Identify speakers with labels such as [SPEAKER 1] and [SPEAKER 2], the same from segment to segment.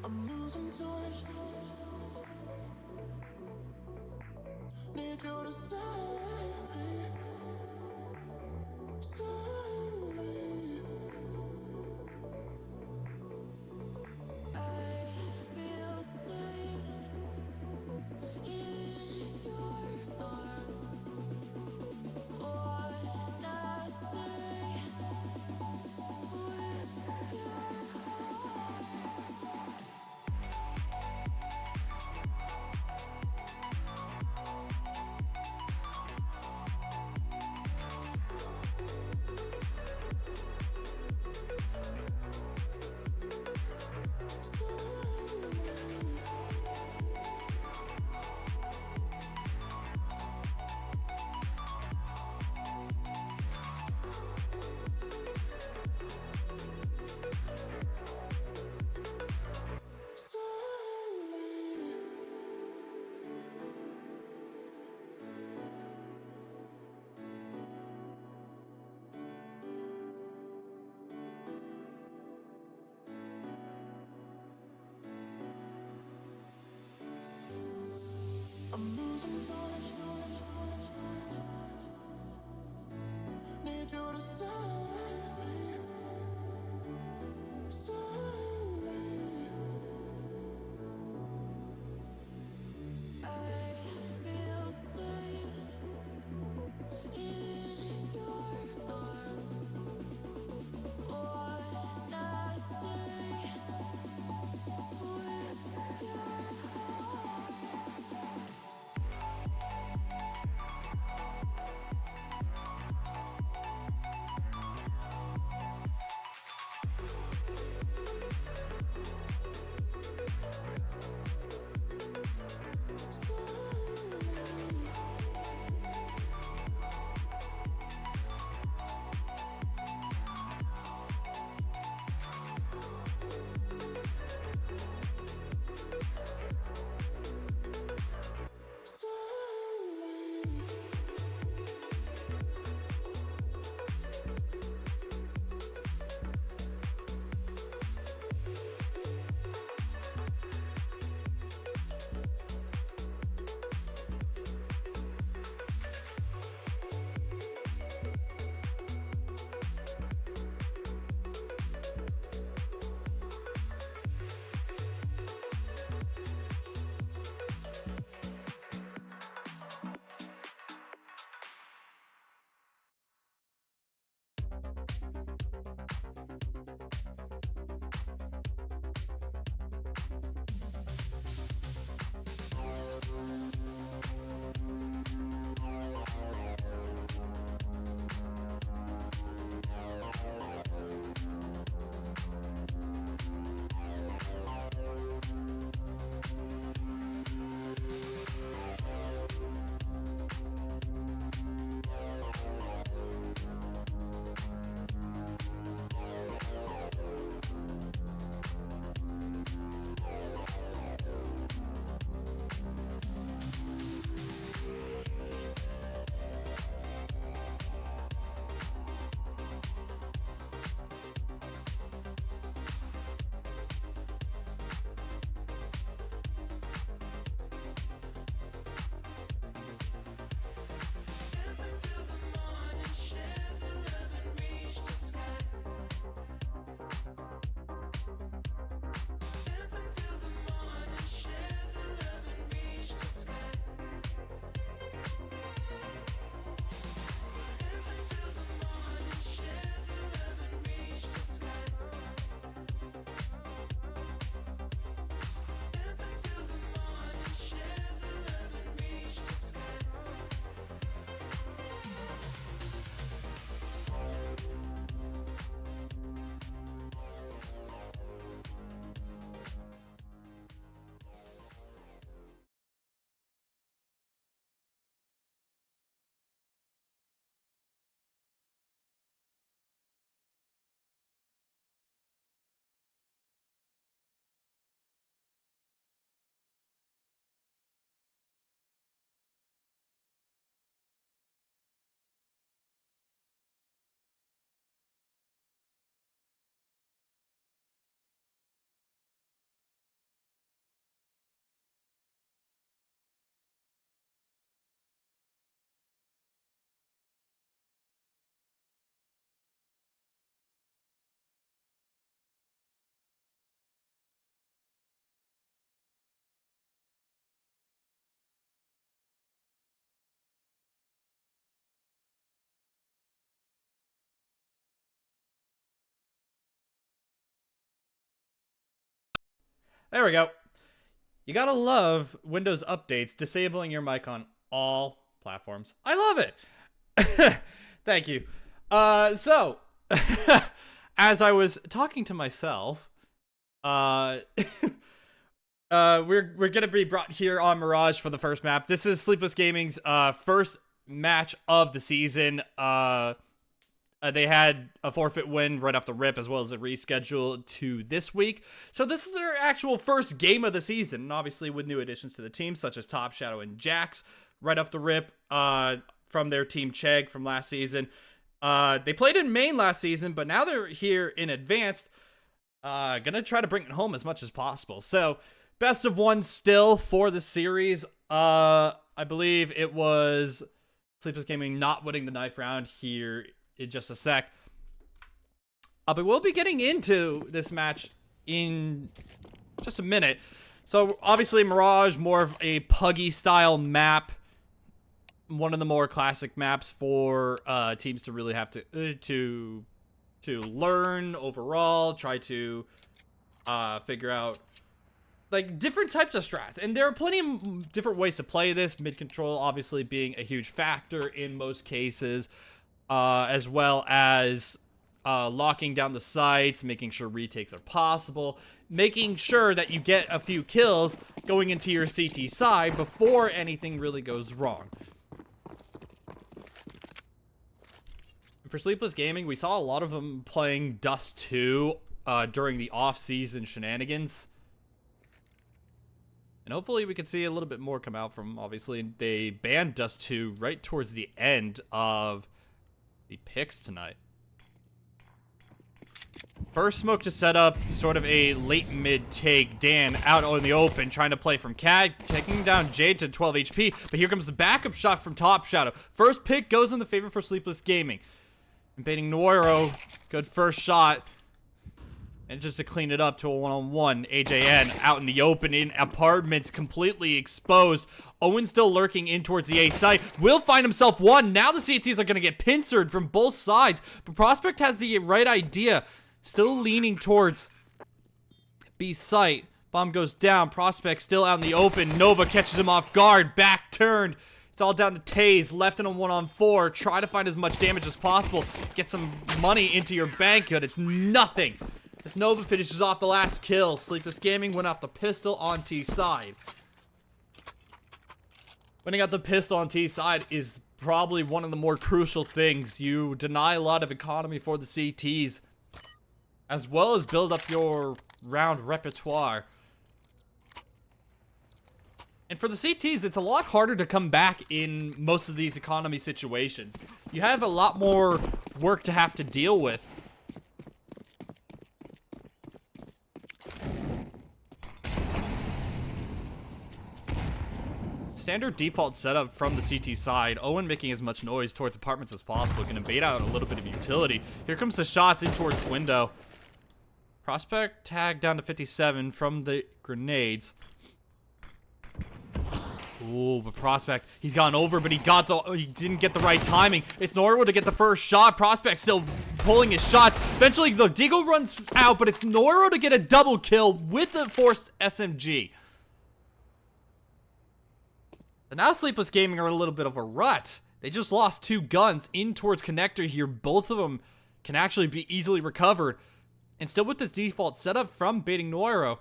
[SPEAKER 1] I'm losing touch. Need you to save me. Save me.
[SPEAKER 2] I feel safe in your arms. Wanna stay with your heart.
[SPEAKER 1] I'm losing touch. Need you to save me. Save me.
[SPEAKER 2] I feel safe in your arms. Wanna stay with your heart.
[SPEAKER 3] There we go. You gotta love Windows updates disabling your mic on all platforms. I love it. Thank you. So, as I was talking to myself, we're gonna be brought here on Mirage for the first map. This is Sleepless Gaming's first match of the season. They had a forfeit win right off the rip, as well as a reschedule to this week. So this is their actual first game of the season, and obviously with new additions to the team, such as Top Shadow and Jax, right off the rip, from their team Chegg from last season. They played in main last season, but now they're here in advanced. Gonna try to bring it home as much as possible. So, best of one still for the series. I believe it was Sleepless Gaming not winning the knife round here in just a sec. But we'll be getting into this match in just a minute. So obviously Mirage, more of a puggy style map. One of the more classic maps for teams to really have to learn overall, try to figure out like different types of strats. And there are plenty of different ways to play this, mid control obviously being a huge factor in most cases. As well as locking down the sites, making sure retakes are possible, making sure that you get a few kills going into your CT side before anything really goes wrong. For Sleepless Gaming, we saw a lot of them playing Dust 2 during the off-season shenanigans. And hopefully we can see a little bit more come out from, obviously, they banned Dust 2 right towards the end of the picks tonight. First smoke to set up sort of a late mid take. Dan out in the open trying to play from CAD, taking down Jade to 12 HP. But here comes the backup shot from Top Shadow. First pick goes in the favor for Sleepless Gaming. Invading NOIRO, good first shot. And just to clean it up to a one-on-one, AJN out in the open in apartments, completely exposed. Owen still lurking in towards the A site. Will find himself one. Now the CTs are going to get pincered from both sides. But Prospect has the right idea. Still leaning towards B site. Bomb goes down. Prospect still out in the open. Nova catches him off guard. Back turned. It's all down to Taze. Left in a 1-on-4. Try to find as much damage as possible. Get some money into your bank. But it's nothing. As Nova finishes off the last kill. Sleepless Gaming went off the pistol on T side. Winning out the pistol on T side is probably one of the more crucial things. You deny a lot of economy for the CTs, as well as build up your round repertoire. And for the CTs, it's a lot harder to come back in most of these economy situations. You have a lot more work to have to deal with. Standard default setup from the CT side. Owen making as much noise towards apartments as possible. Gonna bait out a little bit of utility. Here comes the shots in towards window. Prospect tag down to 57 from the grenades. Ooh, but Prospect, he's gone over, but he didn't get the right timing. It's NOIRO to get the first shot. Prospect still pulling his shots. Eventually, the Deagle runs out, but it's NOIRO to get a double kill with the forced SMG. And now Sleepless Gaming are in a little bit of a rut. They just lost 2 guns in towards connector here. Both of them can actually be easily recovered. And still with this default setup from baiting NOIRO,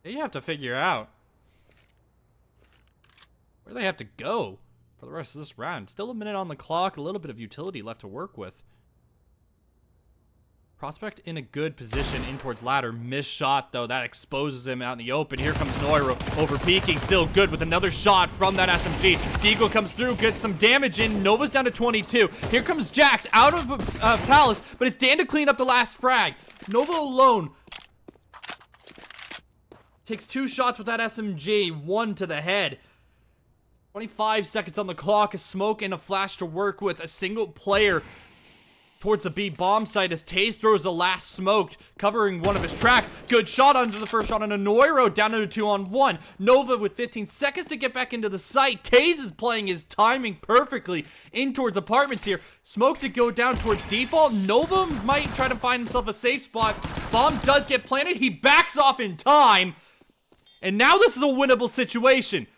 [SPEAKER 3] you have to figure out where they have to go for the rest of this round. Still a minute on the clock, a little bit of utility left to work with. Prospect in a good position in towards ladder. Missed shot, though. That exposes him out in the open. Here comes NOIRO over peeking. Still good with another shot from that SMG. Deagle comes through, gets some damage in. Nova's down to 22. Here comes Jax out of Palace, but it's Dan to clean up the last frag. Nova alone takes 2 shots with that SMG. 1 to the head. 25 seconds on the clock. A smoke and a flash to work with. A single player towards the B bomb site as Taze throws the last smoke, covering one of his tracks. Good shot under the first shot on a NOIRO, down to a 2-on-1. Nova with 15 seconds to get back into the site. Taze is playing his timing perfectly in towards apartments here. Smoke to go down towards default. Nova might try to find himself a safe spot. Bomb does get planted. He backs off in time. And now this is a winnable situation.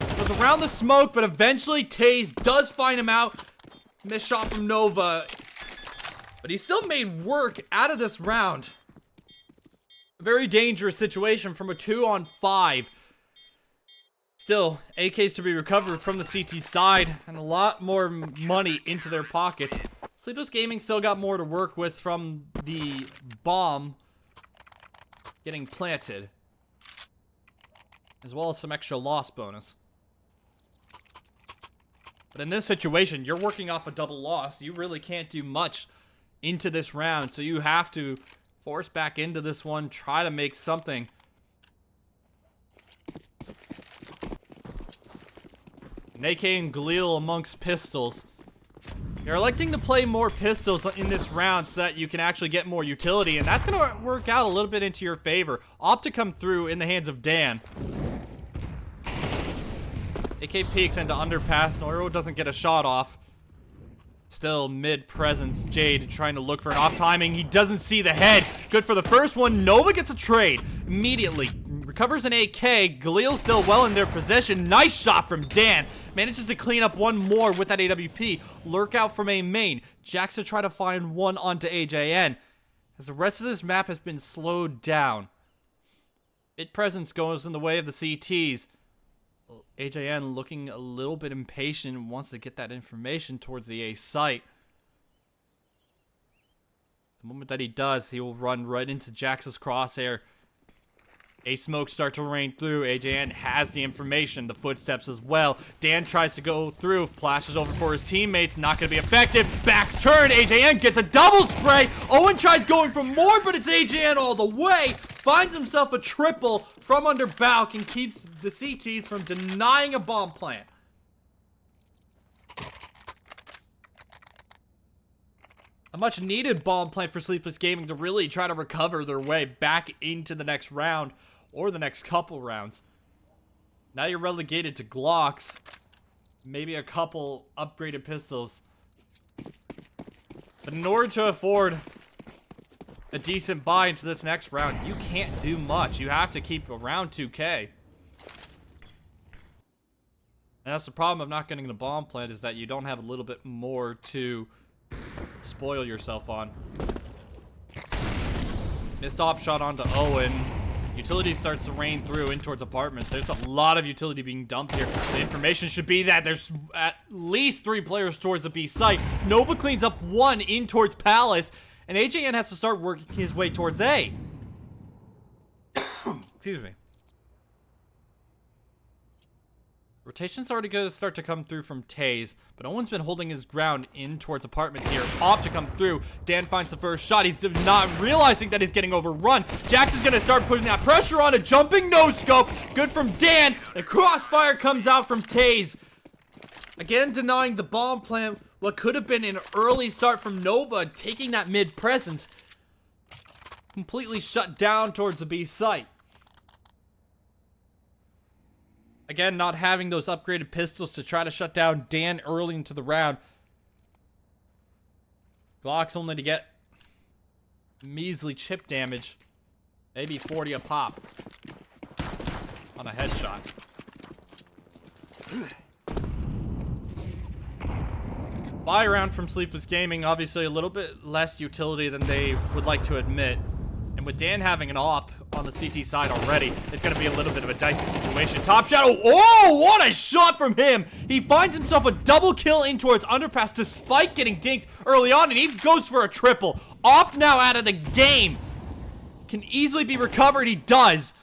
[SPEAKER 3] Goes around the smoke, but eventually Taze does find him out. Missed shot from Nova. But he still made work out of this round. A very dangerous situation from a 2-on-5. Still, AKs to be recovered from the CT side, and a lot more money into their pockets. Sleepless Gaming still got more to work with from the bomb getting planted, as well as some extra loss bonus. But in this situation, you're working off a double loss. You really can't do much into this round, so you have to force back into this one, try to make something. An AK and Galil amongst pistols. You're electing to play more pistols in this round so that you can actually get more utility, and that's going to work out a little bit into your favor. Opt to come through in the hands of Dan. AK peeks into underpass. NOIRO doesn't get a shot off. Still mid-presence. Jade trying to look for an off timing. He doesn't see the head. Good for the first one. Nova gets a trade immediately. Recovers an AK. Galil still well in their possession. Nice shot from Dan. Manages to clean up one more with that AWP. Lurk out from a main. Jax to try to find one onto AJN. As the rest of this map has been slowed down. Mid-presence goes in the way of the CTs. AJN looking a little bit impatient, wants to get that information towards the A site. The moment that he does, he will run right into Jax's crosshair. A smoke starts to rain through. AJN has the information, the footsteps as well. Dan tries to go through, flashes over for his teammates, not going to be effective. Back turn, AJN gets a double spray. Owen tries going for more, but it's AJN all the way. Finds himself a triple from under Balk and keeps the CTs from denying a bomb plant. A much needed bomb plant for Sleepless Gaming to really try to recover their way back into the next round or the next couple rounds. Now you're relegated to Glocks, maybe a couple upgraded pistols. But in order to afford a decent buy into this next round, you can't do much. You have to keep around 2K. And that's the problem of not getting the bomb plant, is that you don't have a little bit more to spoil yourself on. Missed op shot onto Owen. Utility starts to rain through in towards apartments. There's a lot of utility being dumped here. The information should be that there's at least 3 players towards the B site. Nova cleans up 1 in towards Palace, and AJN has to start working his way towards A. Excuse me. Rotation's already going to start to come through from Taze, but Owen's been holding his ground in towards apartments here. Opt to come through. Dan finds the first shot. He's not realizing that he's getting overrun. Jax is going to start putting that pressure on. A jumping no-scope. Good from Dan. The crossfire comes out from Taze. Again, denying the bomb plant. What could have been an early start from Nova, taking that mid-presence. Completely shut down towards the B site. Again, not having those upgraded pistols to try to shut down Dan early into the round. Glocks only to get measly chip damage. Maybe 40 a pop on a headshot. Buy round from Sleepless Gaming, obviously a little bit less utility than they would like to admit. And with Dan having an op on the CT side already, it's going to be a little bit of a dicey situation. Top Shadow, oh, what a shot from him! He finds himself a double kill in towards underpass despite getting dinked early on, and he goes for a triple. Op now out of the game. Can easily be recovered, he does.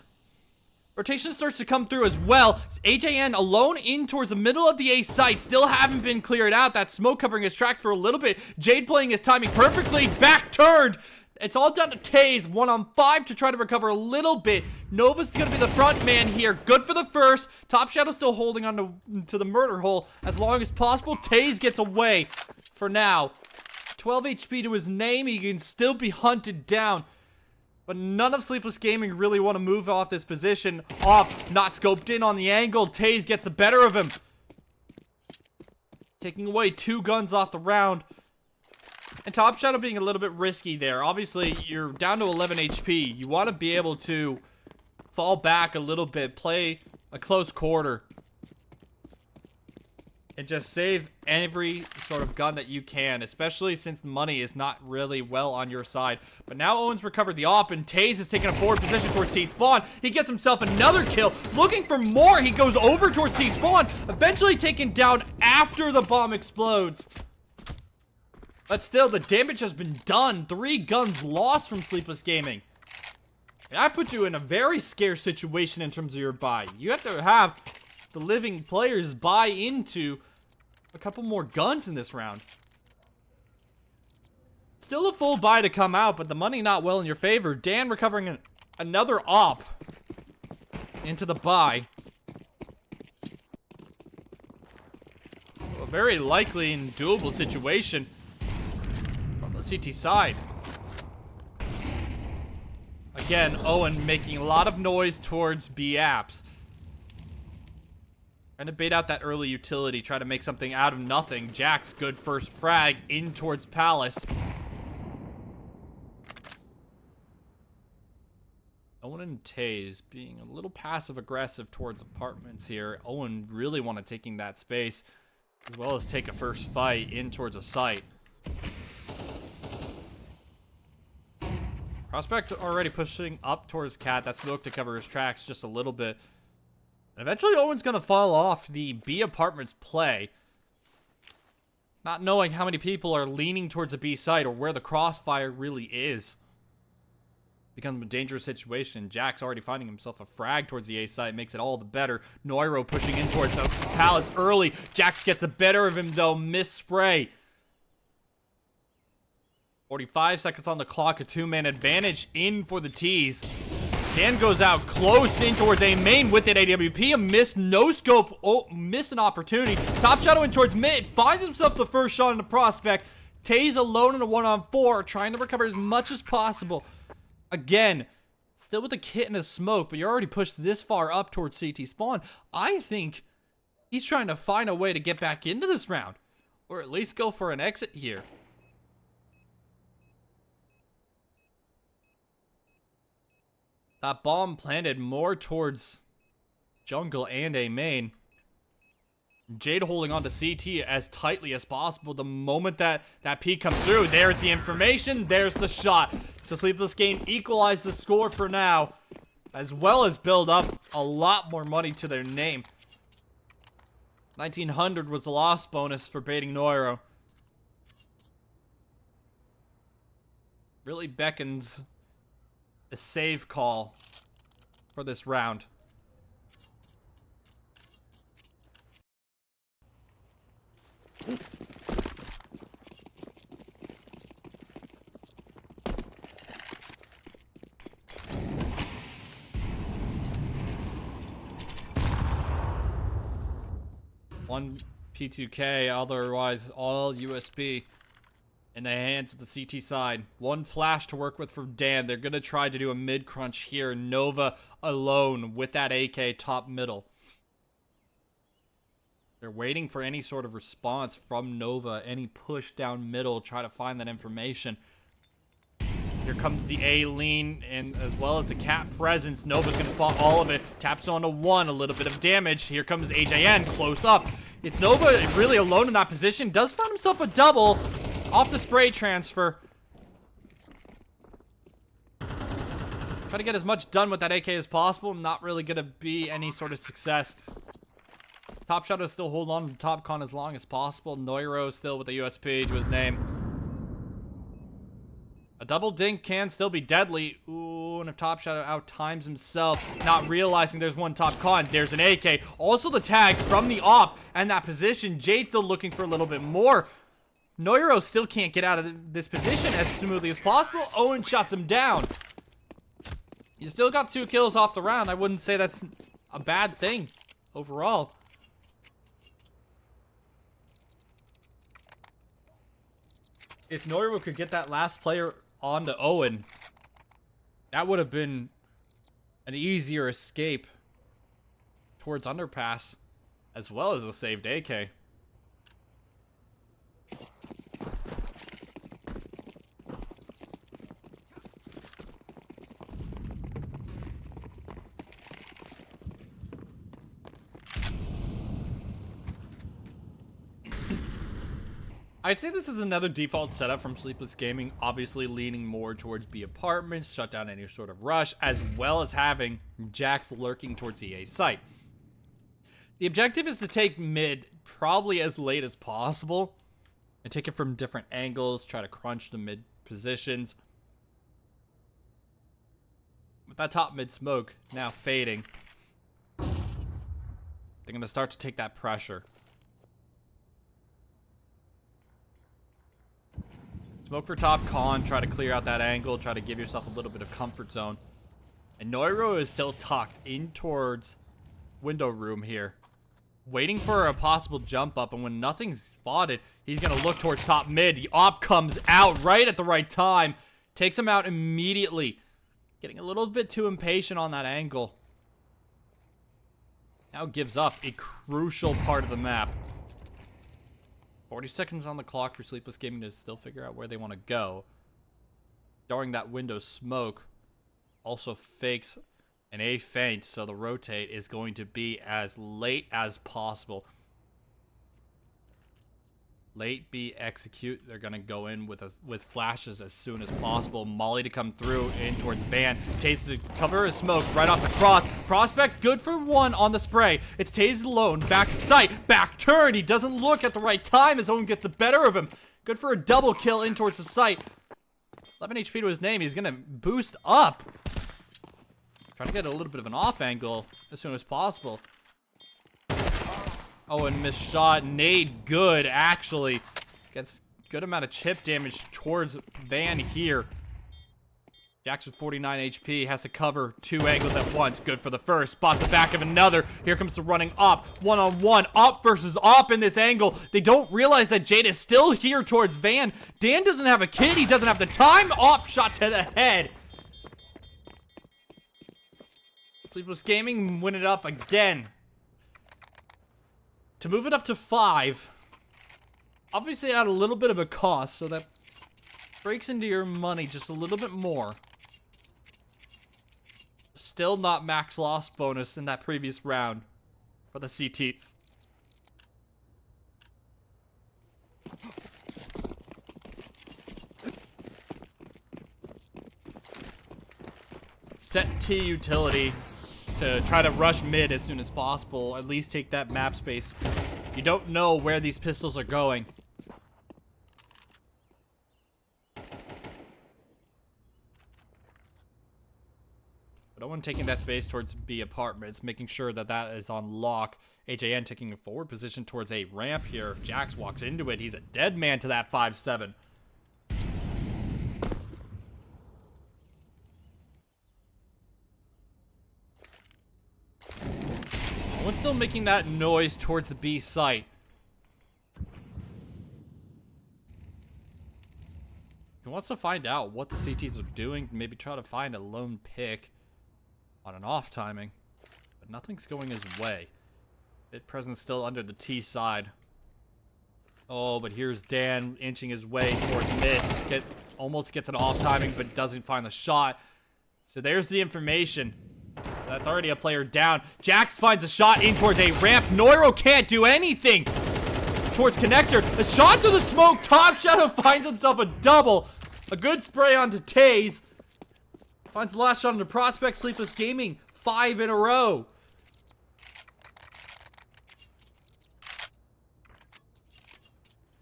[SPEAKER 3] Rotation starts to come through as well. AJN alone in towards the middle of the A site. Still haven't been cleared out. That smoke covering his track for a little bit. Jade playing his timing perfectly. Back turned. It's all down to Taze, 1-on-5 to try to recover a little bit. Nova's gonna be the front man here. Good for the first. Top Shadow still holding on to the murder hole as long as possible. Taze gets away for now. 12 HP to his name. He can still be hunted down. But none of Sleepless Gaming really want to move off this position. Not scoped in on the angle. Taze gets the better of him. Taking away 2 guns off the round. And Top Shadow being a little bit risky there. Obviously, you're down to 11 HP. You want to be able to fall back a little bit. Play a close quarter. And just save every sort of gun that you can. Especially since money is not really well on your side. But now Owen's recovered the op. And Taze is taking a forward position towards T-Spawn. He gets himself another kill. Looking for more. He goes over towards T-Spawn. Eventually taken down after the bomb explodes. But still, the damage has been done. 3 guns lost from Sleepless Gaming. And that puts you in a very scarce situation in terms of your buy. You have to have the living players buy into a couple more guns in this round. Still a full buy to come out, but the money not well in your favor. Dan recovering another op into the buy. A very likely and doable situation. CT side. Again, Owen making a lot of noise towards B apps. Trying to bait out that early utility, try to make something out of nothing. Jack's good first frag in towards Palace. Owen and Taze being a little passive aggressive towards apartments here. Owen really wanted taking that space as well as take a first fight in towards a site. Prospect already pushing up towards Cat. That smoke to cover his tracks just a little bit. And eventually Owen's going to fall off the B apartments play. Not knowing how many people are leaning towards the B site or where the crossfire really is. Becomes a dangerous situation. Jack's already finding himself a frag towards the A site. Makes it all the better. NOIRO pushing in towards the Palace early. Jax gets the better of him though. Miss spray. 45 seconds on the clock, a 2-man advantage in for the T's. Dan goes out close in towards A main with it. AWP, a missed no scope. Oh, missed an opportunity. Top Shadow in towards mid. Finds himself the first shot in the prospect. Taze alone in a 1-on-4, trying to recover as much as possible. Again, still with a kit and a smoke, but you're already pushed this far up towards CT spawn. I think he's trying to find a way to get back into this round, or at least go for an exit here. That bomb planted more towards jungle and A main. Jade holding on to CT as tightly as possible. The moment that peek comes through, there's the information, there's the shot. So Sleepless Game equalize the score for now, as well as build up a lot more money to their name. 1900 was the loss bonus for baiting NOIRO. Really beckons a save call for this round. One P2K, otherwise all USB in the hands of the CT side. One flash to work with from Dan. They're going to try to do a mid crunch here. Nova alone with that AK top middle. They're waiting for any sort of response from Nova, any push down middle, try to find that information. Here comes the A lean, and as well as the Cat presence. Nova's going to spot all of it. Taps onto one, a little bit of damage. Here comes AJN, close up. It's Nova really alone in that position. Does find himself a double off the spray transfer. Try to get as much done with that AK as possible. Not really going to be any sort of success. Top Shadow still hold on to top con as long as possible. NOIRO still with the USP to his name. A double dink can still be deadly. Ooh, and if Top Shadow out times himself, not realizing there's one top con, there's an AK. Also the tag from the op and that position. Jade still looking for a little bit more. NOIRO still can't get out of this position as smoothly as possible. Owen shuts him down. You still got 2 kills off the round. I wouldn't say that's a bad thing overall. If NOIRO could get that last player onto Owen, that would have been an easier escape towards underpass, as well as a saved AK. I'd say this is another default setup from Sleepless Gaming, obviously leaning more towards B apartments, shut down any sort of rush, as well as having Jax lurking towards EA site. The objective is to take mid probably as late as possible and take it from different angles, try to crunch the mid positions. With that top mid smoke now fading, they're going to start to take that pressure. Smoke for top con, try to clear out that angle, try to give yourself a little bit of comfort zone. And NOIRO is still tucked in towards window room here, waiting for a possible jump up, and when nothing's spotted, he's gonna look towards top mid. The op comes out right at the right time, takes him out immediately. Getting a little bit too impatient on that angle. Now gives up a crucial part of the map. 40 seconds on the clock for Sleepless Gaming to still figure out where they want to go. During that window smoke, also fakes an A feint, so the rotate is going to be as late as possible. Late B execute. They're going to go in with flashes as soon as possible. Molly to come through in towards Van. Taze to cover his smoke right off the cross. Prospect good for 1 on the spray. It's Taze alone. Back to sight. Back turn. He doesn't look at the right time as Owen gets the better of him. Good for a double kill in towards the site. 11 HP to his name. He's going to boost up. Trying to get a little bit of an off angle as soon as possible. Oh, and missed shot. Nade good, actually. Gets good amount of chip damage towards Van here. Jax with 49 HP. Has to cover 2 angles at once. Good for the first. Spots the back of another. Here comes the running op. 1-on-1. Op versus op in this angle. They don't realize that Jade is still here towards Van. Dan doesn't have a kid. He doesn't have the time. Op shot to the head. Sleepless Gaming win it up again. To move it up to 5, obviously at a little bit of a cost, so that breaks into your money just a little bit more. Still not max loss bonus in that previous round for the CTs. Set T utility to try to rush mid as soon as possible, at least take that map space. You don't know where these pistols are going. But Owen taking that space towards B apartments, making sure that that is on lock. HAN taking a forward position towards a ramp here. If Jax walks into it, he's a dead man to that 5-7. Owen's still making that noise towards the B site. He wants to find out what the CTs are doing, maybe try to find a lone pick on an off timing. But nothing's going his way. Bit presence still under the T side. Oh, but here's Dan inching his way towards mid. Almost gets an off timing, but doesn't find the shot. So there's the information. That's already a player down. Jax finds a shot in towards a ramp. NOIRO can't do anything towards connector. A shot to the smoke. Top Shadow finds himself a double. A good spray onto Taze. Finds the last shot into Prospect. Sleepless Gaming. 5 in a row.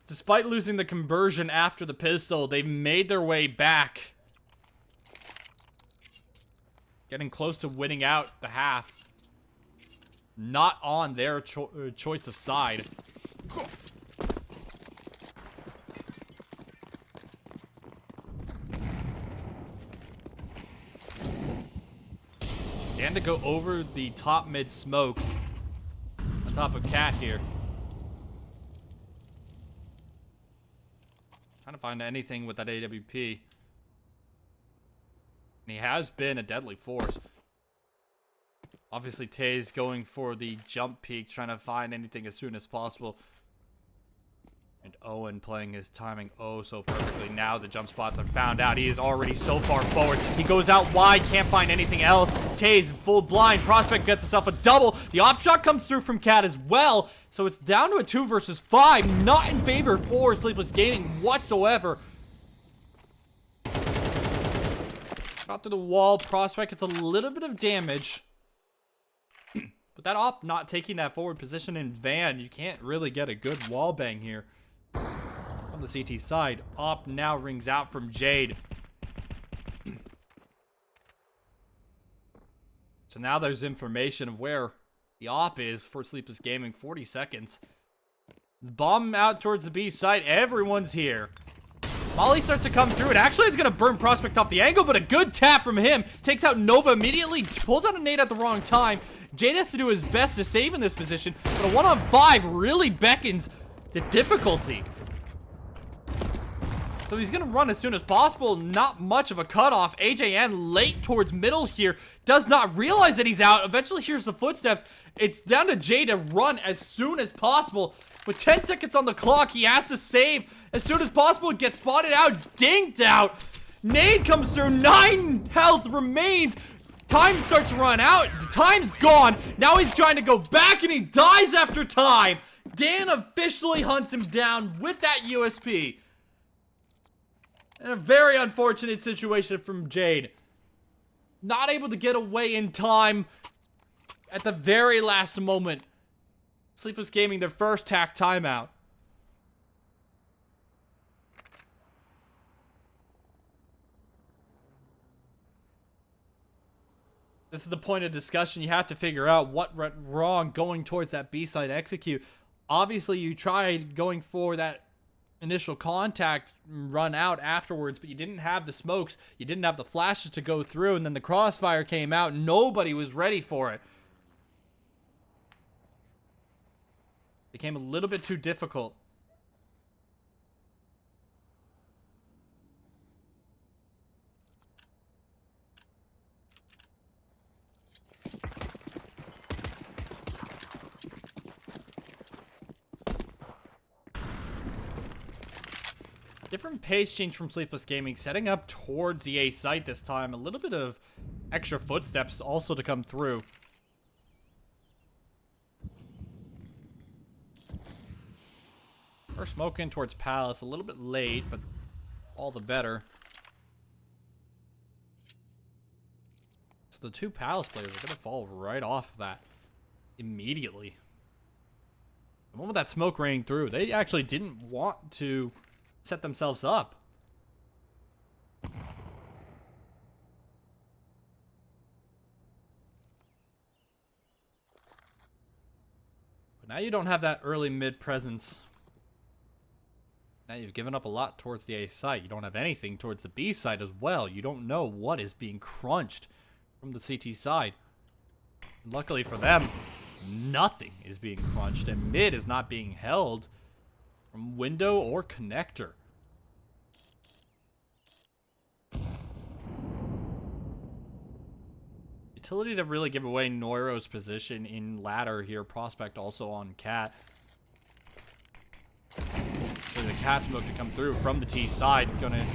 [SPEAKER 3] Despite losing the conversion after the pistol, they've made their way back. Getting close to winning out the half. Not on their choice of side. And to go over the top mid smokes on top of Cat here. Trying to find anything with that AWP. And he has been a deadly force. Obviously, Tay's going for the jump peak, trying to find anything as soon as possible. And Owen playing his timing oh so perfectly. Now the jump spots are found out. He is already so far forward. He goes out wide, can't find anything else. Tay's full blind. Prospect gets himself a double. The op shot comes through from Cat as well. So it's down to a 2 versus 5. Not in favor for Sleepless Gaming whatsoever. Shot through the wall. Prospect gets a little bit of damage. But that op not taking that forward position in van, you can't really get a good wall bang here. On the CT side, op now rings out from Jade. So now there's information of where the op is for Sleepless Gaming. 40 seconds. Bomb out towards the B site. Everyone's here. Molly starts to come through, and actually it's going to burn Prospect off the angle, but a good tap from him. Takes out Nova immediately, pulls out a nade at the wrong time. Jade has to do his best to save in this position, but a 1-on-5 really beckons the difficulty. So he's going to run as soon as possible. Not much of a cutoff. AJN late towards middle here. Does not realize that he's out. Eventually hears the footsteps. It's down to Jade to run as soon as possible. With 10 seconds on the clock, he has to save as soon as possible. Gets spotted out, dinked out. Nade comes through. 9 health remains. Time starts to run out. The time's gone. Now he's trying to go back, and he dies after time. Dan officially hunts him down with that USP. And a very unfortunate situation from Jade. Not able to get away in time at the very last moment. Sleepless Gaming, their first TAC timeout. This is the point of discussion. You have to figure out what went wrong going towards that B-side execute. Obviously, you tried going for that initial contact run out afterwards, but you didn't have the smokes. You didn't have the flashes to go through, and then the crossfire came out. Nobody was ready for it. Became a little bit too difficult. Different pace change from Sleepless Gaming, setting up towards the A site this time. A little bit of extra footsteps also to come through. First smoke in towards Palace, a little bit late, but all the better. So the 2 Palace players are going to fall right off of that immediately. The moment that smoke rang through, they actually didn't want to set themselves up. But now you don't have that early mid presence. Now you've given up a lot towards the A site. You don't have anything towards the B side as well. You don't know what is being crunched from the CT side. And luckily for them, nothing is being crunched, and mid is not being held from window or connector. Utility to really give away NOIRO's position in ladder here. Prospect also on Cat. So the Cat smoke to come through from the T side. Gonna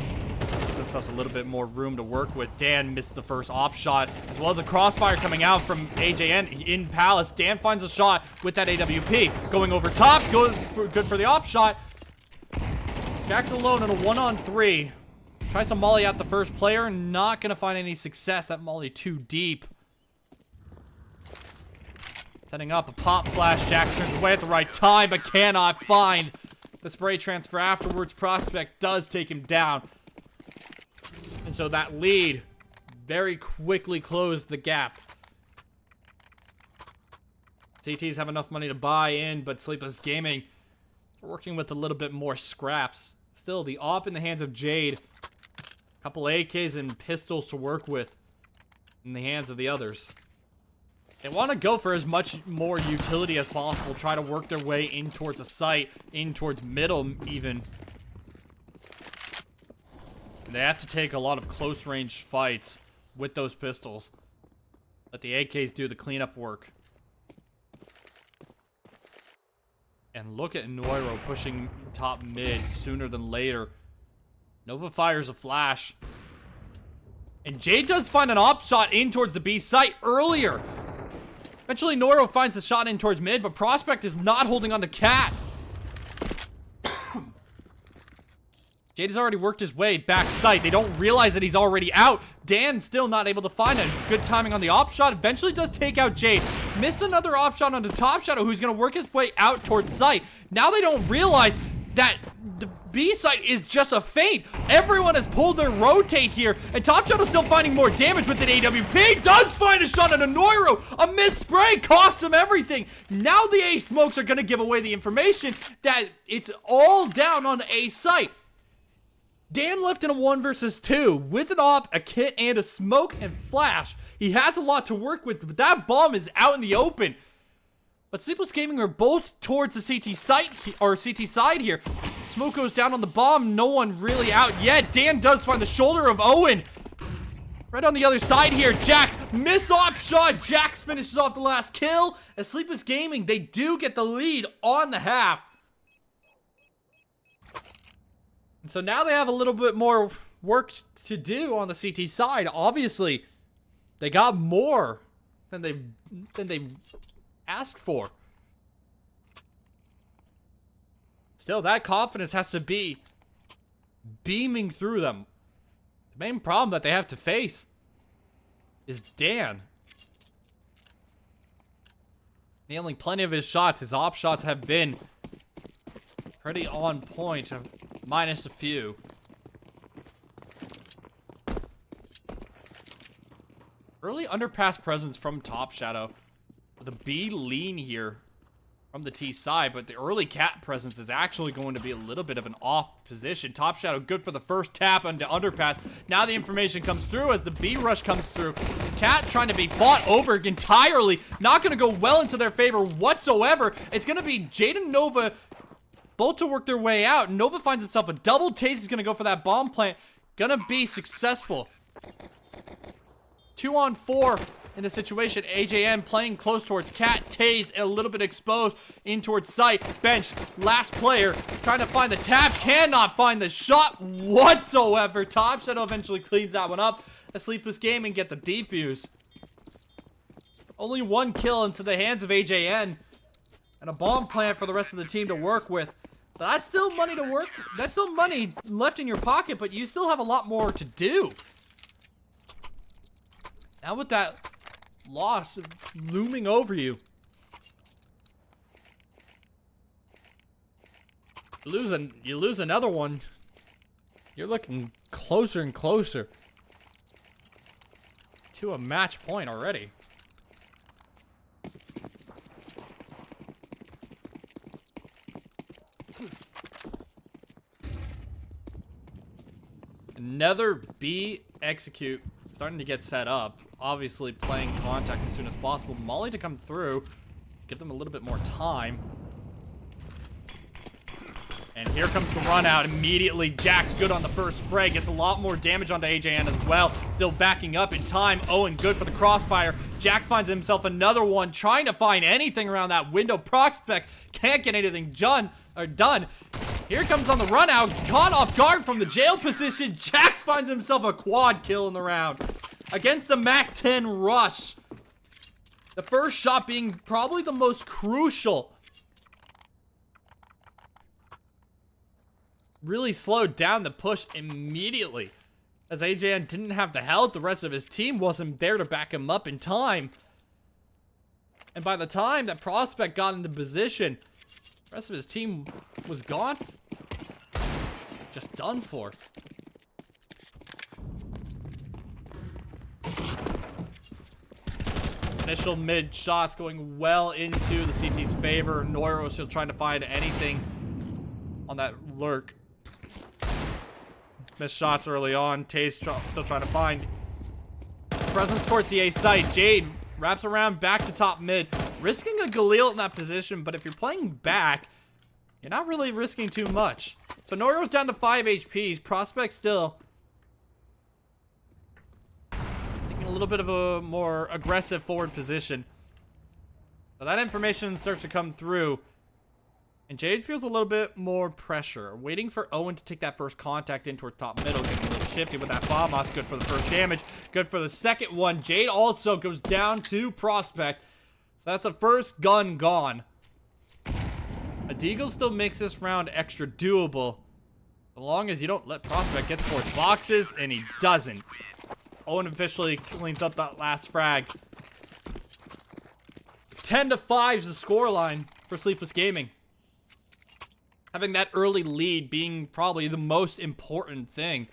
[SPEAKER 3] give themselves a little bit more room to work with. Dan missed the first op shot, as well as a crossfire coming out from AJN in Palace. Dan finds a shot with that AWP. Going over top, good for the op shot. Jack's alone on a 1-on-3. Tries to molly out the first player. Not gonna find any success. That molly too deep. Setting up a pop flash. Jack turns away at the right time, but cannot find the spray transfer afterwards. Prospect does take him down. And so that lead very quickly closed the gap. CTs have enough money to buy in, but Sleepless Gaming working with a little bit more scraps. Still, the op in the hands of Jade. A couple AKs and pistols to work with in the hands of the others. They want to go for as much more utility as possible. Try to work their way in towards the site, in towards middle even. They have to take a lot of close range fights with those pistols. Let the AKs do the cleanup work. And look at NOIRO pushing top mid sooner than later. Nova fires a flash. And Jade does find an op shot in towards the B site earlier. Eventually, NOIRO finds the shot in towards mid, but Prospect is not holding on to Cat. Jade has already worked his way back site. They don't realize that he's already out. Dan still not able to find a good timing on the op shot. Eventually does take out Jade. Miss another op shot on the Top Shadow, who's going to work his way out towards site. Now they don't realize that the B site is just a feint. Everyone has pulled their rotate here, and Top Shadow still finding more damage with an AWP. Does find a shot on a NOIRO. A missed spray costs him everything. Now the A smokes are going to give away the information that it's all down on the A site. Dan left in a 1 versus 2 with an op, a kit, and a smoke and flash. He has a lot to work with, but that bomb is out in the open. But Sleepless Gaming are both towards the CT site or CT side here. Smoke goes down on the bomb. No one really out yet. Dan does find the shoulder of Owen. Right on the other side here, Jax miss op shot. Jax finishes off the last kill. As Sleepless Gaming, they do get the lead on the half. And so now they have a little bit more work to do on the CT side. Obviously, they got more than they asked for. Still, that confidence has to be beaming through them. The main problem that they have to face is Dan. Nailing plenty of his shots. His op shots have been pretty on point, minus a few. Early underpass presence from Top Shadow. With a B lean here from the T side, but the early Cat presence is actually going to be a little bit of an off position. Top Shadow good for the first tap onto underpass. Now the information comes through as the B rush comes through. Cat trying to be fought over entirely. Not going to go well into their favor whatsoever. It's going to be Jade and Nova both to work their way out. Nova finds himself a double. Taze is going to go for that bomb plant. Gonna be successful. 2 on 4 in the situation. AJM playing close towards Cat. Taze a little bit exposed in towards site. Bench, last player, trying to find the tap. Cannot find the shot whatsoever. Top Shadow eventually cleans that one up. A Sleepless Gaming get the defuse. Only 1 kill into the hands of AJN. And a bomb plant for the rest of the team to work with. So that's still money to work. That's still money left in your pocket, but you still have a lot more to do. Now with that loss looming over you, you lose another one. You're looking closer and closer to a match point already. Another B execute starting to get set up. Obviously playing contact as soon as possible. Molly to come through. Give them a little bit more time. And here comes the run out immediately. Jax good on the first spray. Gets a lot more damage onto AJN as well. Still backing up in time. Owen good for the crossfire. Jax finds himself another one. Trying to find anything around that window. Prospect can't get anything done. Here comes on the run out. Caught off guard from the jail position. Jax finds himself a quad kill in the round. Against the MAC-10 rush. The first shot being probably the most crucial. Really slowed down the push immediately. As AJN didn't have the health, the rest of his team wasn't there to back him up in time. And by the time that Prospect got into position, the rest of his team was gone. Just done for. Initial mid shots going well into the CT's favor. NOIRO still trying to find anything on that lurk. Missed shots early on. Taze still trying to find presence towards the A site. Jade Wraps around back to top mid. Risking a Galil in that position, but if you're playing back, you're not really risking too much. So NOIRO's down to 5 HPs. Prospect still taking a little bit of a more aggressive forward position. So that information starts to come through. And Jade feels a little bit more pressure. Waiting for Owen to take that first contact in towards top middle. Getting a little shifty with that Bombos. Good for the first damage. Good for the second one. Jade also goes down to Prospect. So that's the first gun gone. A Deagle still makes this round extra doable. As long as you don't let Prospect get towards boxes. And he doesn't. Owen officially cleans up that last frag. 10-5 is the scoreline for Sleepless Gaming. Having that early lead being probably the most important thing.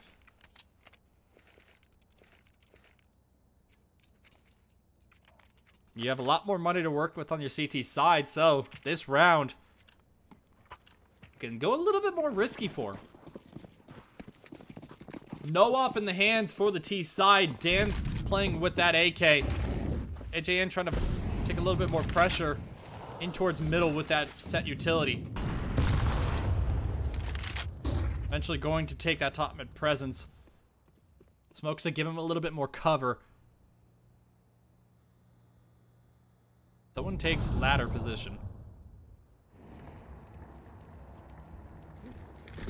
[SPEAKER 3] You have a lot more money to work with on your CT side, so this round can go a little bit more risky for. No up in the hands for the T side. Dan's playing with that AK. AJN trying to take a little bit more pressure in towards middle with that set utility. Eventually going to take that top mid presence. Smokes to give him a little bit more cover. Someone takes ladder position.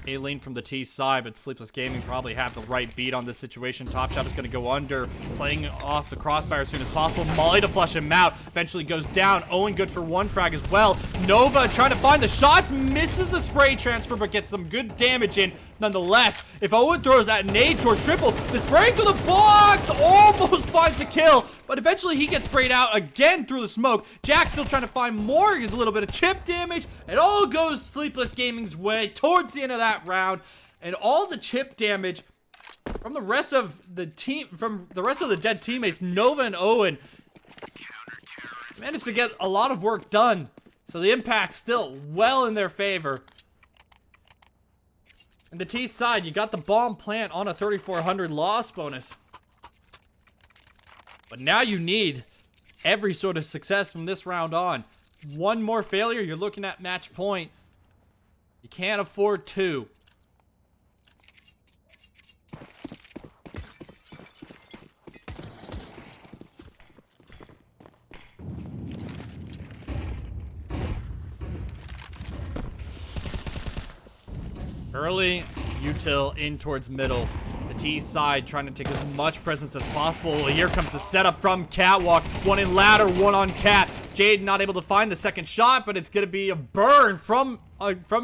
[SPEAKER 3] A lane from the T side, but Sleepless Gaming probably have the right beat on this situation. Top Shot is going to go under, playing off the crossfire as soon as possible. Molly to flush him out. Eventually goes down. Owen good for one frag as well. Nova trying to find the shots, misses the spray transfer, but gets some good damage in nonetheless. If Owen throws that nade towards triple, the spray to the box almost finds the kill, but eventually he gets sprayed out again through the smoke. Jack still trying to find more. He gets a little bit of chip damage. It all goes Sleepless Gaming's way towards the end of that round, and all the chip damage from the rest of the team, from the rest of the dead teammates. Nova and Owen managed to get a lot of work done, so the impact's still well in their favor. And the T side, you got the bomb plant on a 3,400 loss bonus. But now you need every sort of success from this round on. One more failure, you're looking at match point. You can't afford two. Early util in towards middle. The T side trying to take as much presence as possible. Here comes the setup from Catwalk. One in ladder, one on Cat. Jade not able to find the second shot, but it's going to be a burn from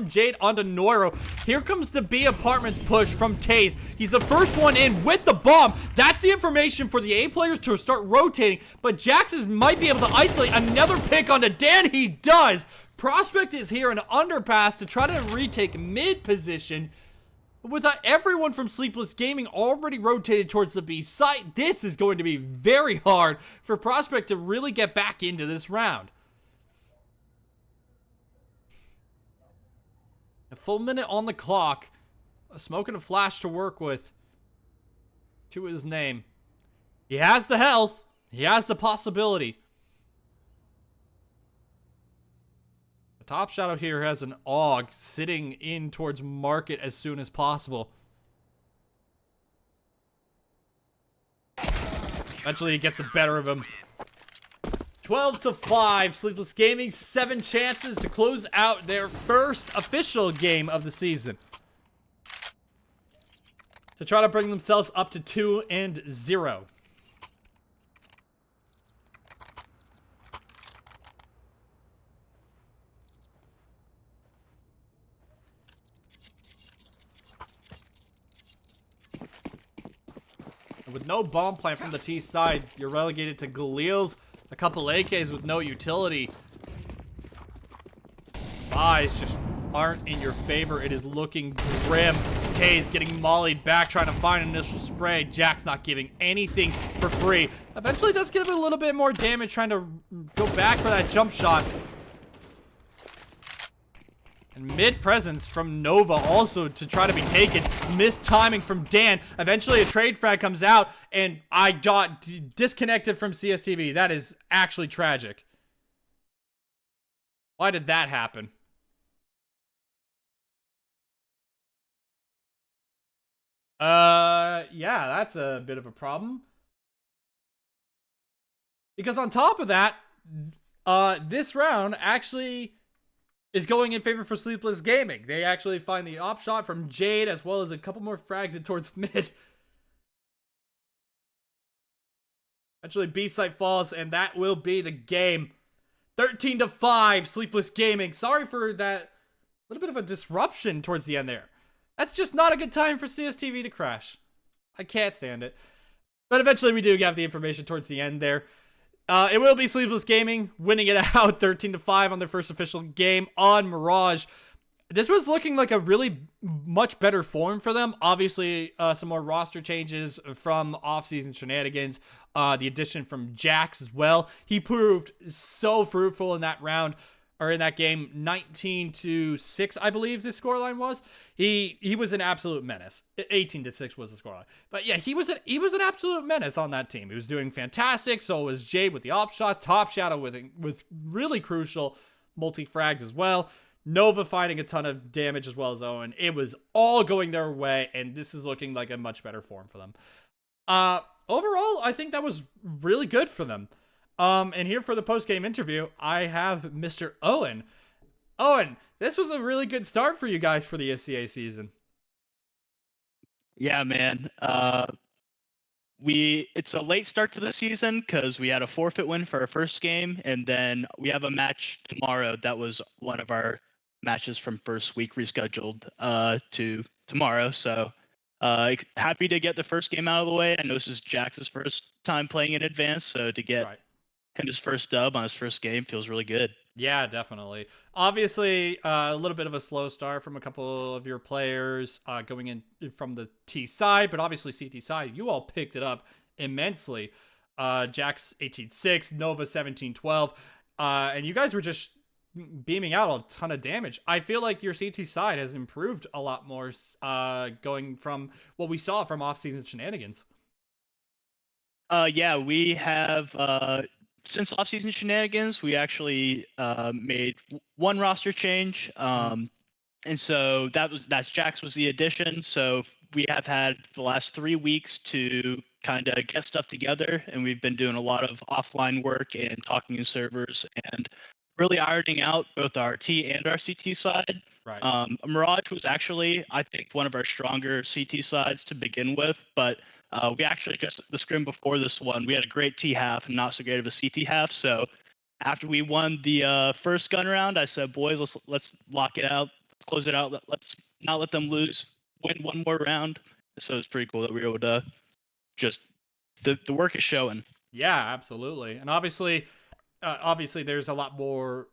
[SPEAKER 3] Jade onto NOIRO. Here comes the B apartments push from Taze. He's the first one in with the bomb. That's the information for the A players to start rotating, but Jax's might be able to isolate another pick onto Dan. He does. Prospect is here in underpass to try to retake mid position. With everyone from Sleepless Gaming already rotated towards the B site, this is going to be very hard for Prospect to really get back into this round. A full minute on the clock. A smoke and a flash to work with. To his name. He has the health. He has the possibility. Top Shadow here has an AUG sitting in towards market as soon as possible. Eventually he gets the better of him. 12-5, Sleepless Gaming, 7 chances to close out their first official game of the season. To try to bring themselves up to 2-0. With no bomb plant from the T side, you're relegated to Galil's, a couple AKs with no utility. Eyes just aren't in your favor. It is looking grim. Taze getting mollied back, trying to find an initial spray. Jack's not giving anything for free. Eventually does give him a little bit more damage, trying to go back for that jump shot. And mid presence from Nova also to try to be taken. Missed timing from Dan. Eventually a trade frag comes out and I got disconnected from CSTV. That is actually tragic. Why did that happen? Yeah, that's a bit of a problem. Because on top of that, this round actually is going in favor for Sleepless Gaming. They actually find the op shot from Jade as well as a couple more frags in towards mid. Eventually B site falls and that will be the game. 13-5, Sleepless Gaming. Sorry for that little bit of a disruption towards the end there. That's just not a good time for CSTV to crash. I can't stand it. But eventually we do have the information towards the end there. It will be Sleepless Gaming winning it out 13-5 on their first official game on Mirage. This was looking like a really much better form for them. Obviously, some more roster changes from off-season shenanigans. The addition from Jax as well. He proved so fruitful in that round, or in that game. 19-6, I believe the scoreline was. He was an absolute menace. 18-6 was the scoreline. But yeah, he was an absolute menace on that team. He was doing fantastic. So was Jade with the op shots. Top Shadow with really crucial multi-frags as well. Nova finding a ton of damage as well as Owen. It was all going their way, and this is looking like a much better form for them. Overall, I think that was really good for them. And here for the post-game interview, I have Mr. Owen. Owen, this was a really good start for you guys for the ESEA season.
[SPEAKER 4] Yeah, man. It's a late start to the season because we had a forfeit win for our first game, and then we have a match tomorrow that was one of our matches from first week rescheduled to tomorrow. So happy to get the first game out of the way. I know this is Jax's first time playing in advance, so to get him his first dub on his first game feels really good.
[SPEAKER 3] Yeah, definitely. Obviously, a little bit of a slow start from a couple of your players going in from the T side, but obviously CT side, you all picked it up immensely. Jax 18-6, Nova 17-12, and you guys were just beaming out a ton of damage. I feel like your CT side has improved a lot more going from what we saw from off-season shenanigans.
[SPEAKER 4] Yeah, we have since off-season shenanigans, we actually made one roster change, and so that's Jax was the addition. So we have had the last 3 weeks to kind of get stuff together, and we've been doing a lot of offline work and talking in servers and really ironing out both our T and our CT side.
[SPEAKER 3] Right.
[SPEAKER 4] Mirage was actually, I think, one of our stronger CT sides to begin with, but we actually just the scrim before this one, we had a great T half and not so great of a CT half. So after we won the first gun round, I said, boys, let's lock it out, close it out. Let's not let them lose, win one more round. So it's pretty cool that we were able to just the work is showing.
[SPEAKER 3] Yeah, absolutely. And obviously there's a lot more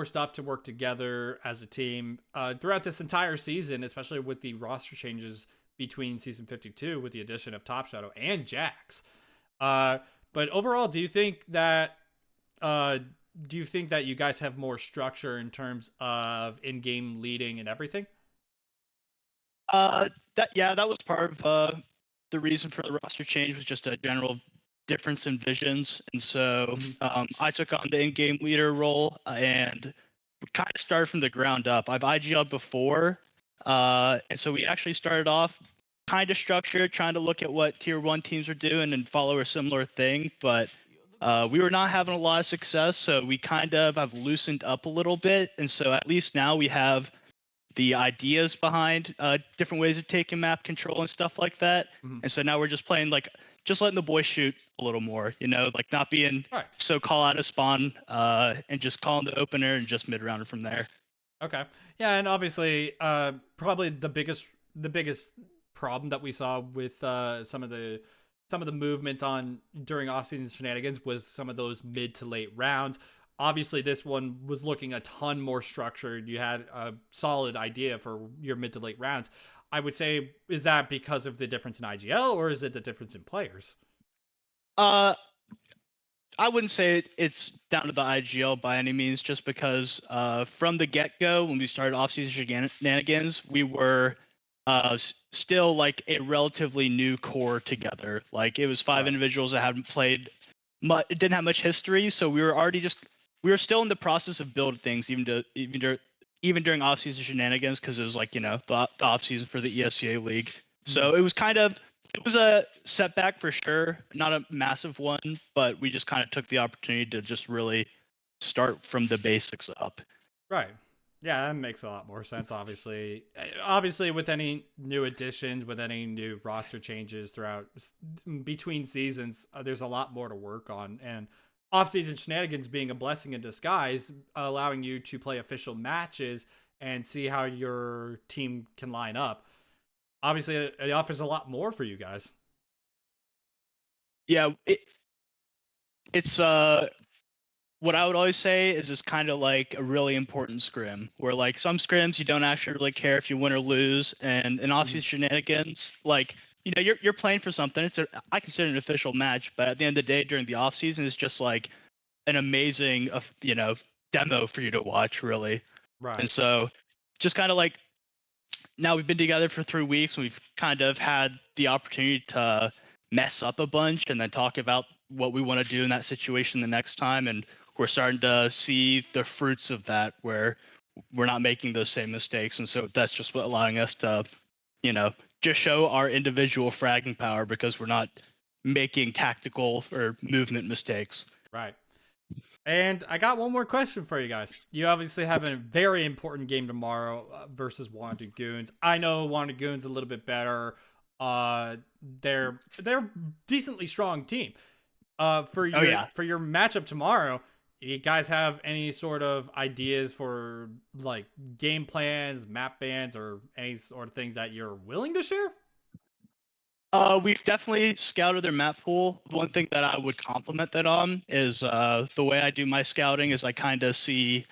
[SPEAKER 3] stuff to work together as a team throughout this entire season, especially with the roster changes between season 52 with the addition of Top Shadow and Jax. But overall, do you think that you guys have more structure in terms of in-game leading and everything?
[SPEAKER 4] That was part of the reason for the roster change was just a general difference in visions, and so I took on the in-game leader role and kind of started from the ground up. I've IGL'd before, and so we actually started off kind of structured, trying to look at what tier 1 teams are doing and follow a similar thing, but we were not having a lot of success, so we kind of have loosened up a little bit, and so at least now we have the ideas behind different ways of taking map control and stuff like that. And so now we're just playing just letting the boys shoot a little more, like not being so call out of spawn and just calling the opener and just mid rounder from there.
[SPEAKER 3] Okay. Yeah, and obviously probably the biggest problem that we saw with some of the movements during off-season shenanigans was some of those mid to late rounds. Obviously, this one was looking a ton more structured. You had a solid idea for your mid to late rounds. I would say, is that because of the difference in IGL, or is it the difference in players?
[SPEAKER 4] I wouldn't say it's down to the IGL by any means, just because from the get-go, when we started off-season shenanigans, we were still like a relatively new core together. Like it was five
[SPEAKER 3] Right.
[SPEAKER 4] individuals that hadn't played much, didn't have much history, so we were already just we were still in the process of building things, even during off-season shenanigans, because it was like the off-season for the ESEA league. So it was it was a setback for sure, not a massive one, but we just kind of took the opportunity to just really start from the basics up.
[SPEAKER 3] Right. Yeah, that makes a lot more sense. Obviously, with any new additions, with any new roster changes throughout between seasons, there's a lot more to work on. And off-season shenanigans being a blessing in disguise, allowing you to play official matches and see how your team can line up. Obviously, it offers a lot more for you guys.
[SPEAKER 4] Yeah, it's what I would always say is it's kind of like a really important scrim, where like some scrims you don't actually really care if you win or lose, and in off-season shenanigans, like you're playing for something. I consider it an official match, but at the end of the day, during the off-season, it's just like an amazing demo for you to watch, really.
[SPEAKER 3] Right.
[SPEAKER 4] And so, just kind of like now we've been together for 3 weeks, and we've kind of had the opportunity to mess up a bunch and then talk about what we want to do in that situation the next time, and we're starting to see the fruits of that, where we're not making those same mistakes. And so that's just what allowing us to just show our individual fragging power, because we're not making tactical or movement mistakes.
[SPEAKER 3] Right. And I got one more question for you guys. You obviously have a very important game tomorrow versus Wanted Goons. I know Wanted Goons a little bit better. They're decently strong team. For your matchup tomorrow, you guys have any sort of ideas for like game plans, map bans, or any sort of things that you're willing to share?
[SPEAKER 4] We've definitely scouted their map pool. One thing that I would compliment that on is the way I do my scouting is I kind of see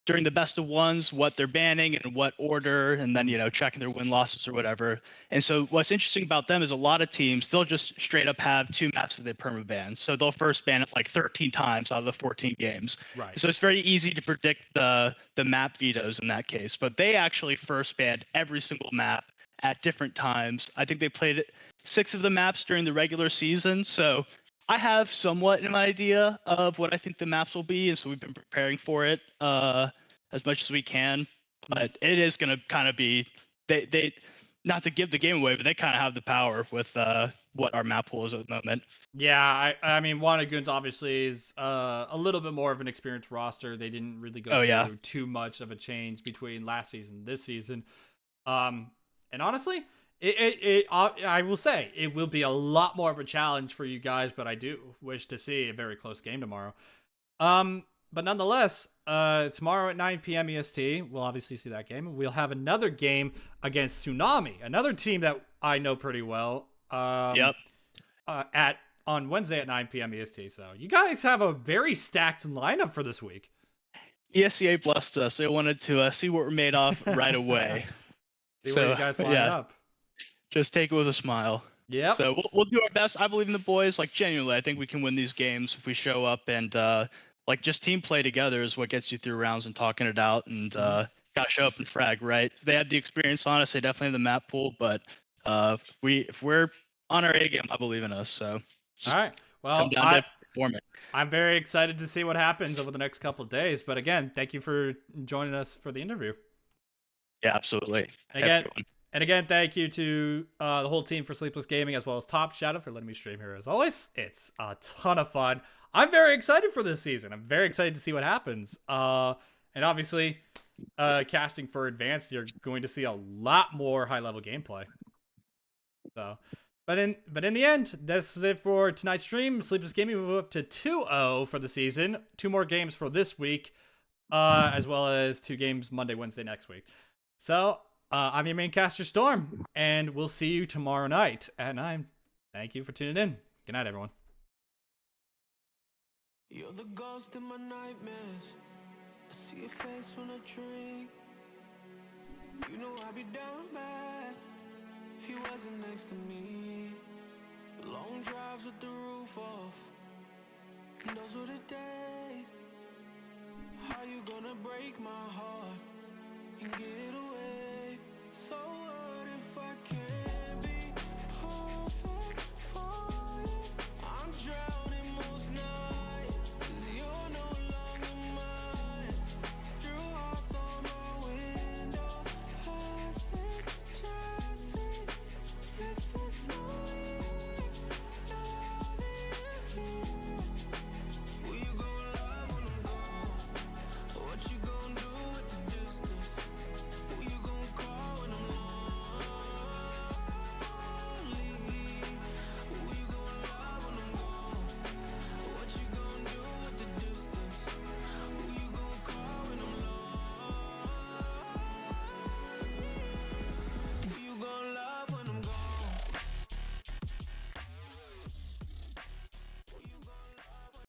[SPEAKER 4] during the best of ones what they're banning and what order, and then checking their win losses or whatever. And so what's interesting about them is a lot of teams, they'll just straight up have 2 maps that they permaban. So they'll first ban it like 13 times out of the 14 games.
[SPEAKER 3] Right.
[SPEAKER 4] So it's very easy to predict the map vetoes in that case. But they actually first banned every single map at different times. I think they played it 6 of the maps during the regular season. So I have somewhat an idea of what I think the maps will be, and so we've been preparing for it as much as we can. But it is going to kind of be they not to give the game away, but they kind of have the power with what our map pool is at the moment.
[SPEAKER 3] Yeah, I mean, Wanted Goons obviously is a little bit more of an experienced roster. They didn't really go through too much of a change between last season and this season. And honestly, I will say it will be a lot more of a challenge for you guys, but I do wish to see a very close game tomorrow. But nonetheless, tomorrow at 9 p.m. EST, we'll obviously see that game. We'll have another game against Tsunami, another team that I know pretty well.
[SPEAKER 4] Yep.
[SPEAKER 3] On Wednesday at 9 p.m. EST. So you guys have a very stacked lineup for this week.
[SPEAKER 4] ESEA blessed us. They wanted to see what we're made of right away.
[SPEAKER 3] See where you guys line up.
[SPEAKER 4] Just take it with a smile.
[SPEAKER 3] Yeah.
[SPEAKER 4] So we'll do our best. I believe in the boys. Like genuinely, I think we can win these games if we show up and like just team play together is what gets you through rounds and talking it out, and gotta show up and frag, right? They had the experience on us. They definitely have the map pool, but if we're on our A game, I believe in us. So
[SPEAKER 3] all right. Well,
[SPEAKER 4] come down to performing.
[SPEAKER 3] I'm very excited to see what happens over the next couple of days. But again, thank you for joining us for the interview.
[SPEAKER 4] Yeah, absolutely.
[SPEAKER 3] And again, thank you to the whole team for Sleepless Gaming, as well as Top Shadow for letting me stream here. As always, it's a ton of fun. I'm very excited for this season. I'm very excited to see what happens. And obviously, casting for Advanced, you're going to see a lot more high-level gameplay. So, but in the end, this is it for tonight's stream. Sleepless Gaming will move up to 2-0 for the season. 2 more games for this week, as well as 2 games Monday, Wednesday next week. So, I'm your main caster, Storm, and we'll see you tomorrow night at 9. Thank you for tuning in. Good night, everyone.
[SPEAKER 1] You're the ghost in my nightmares. I see your face when I drink. You know I'd be down bad if you wasn't next to me. Long drives with the roof off, And those were the days. How you gonna break my heart and get away so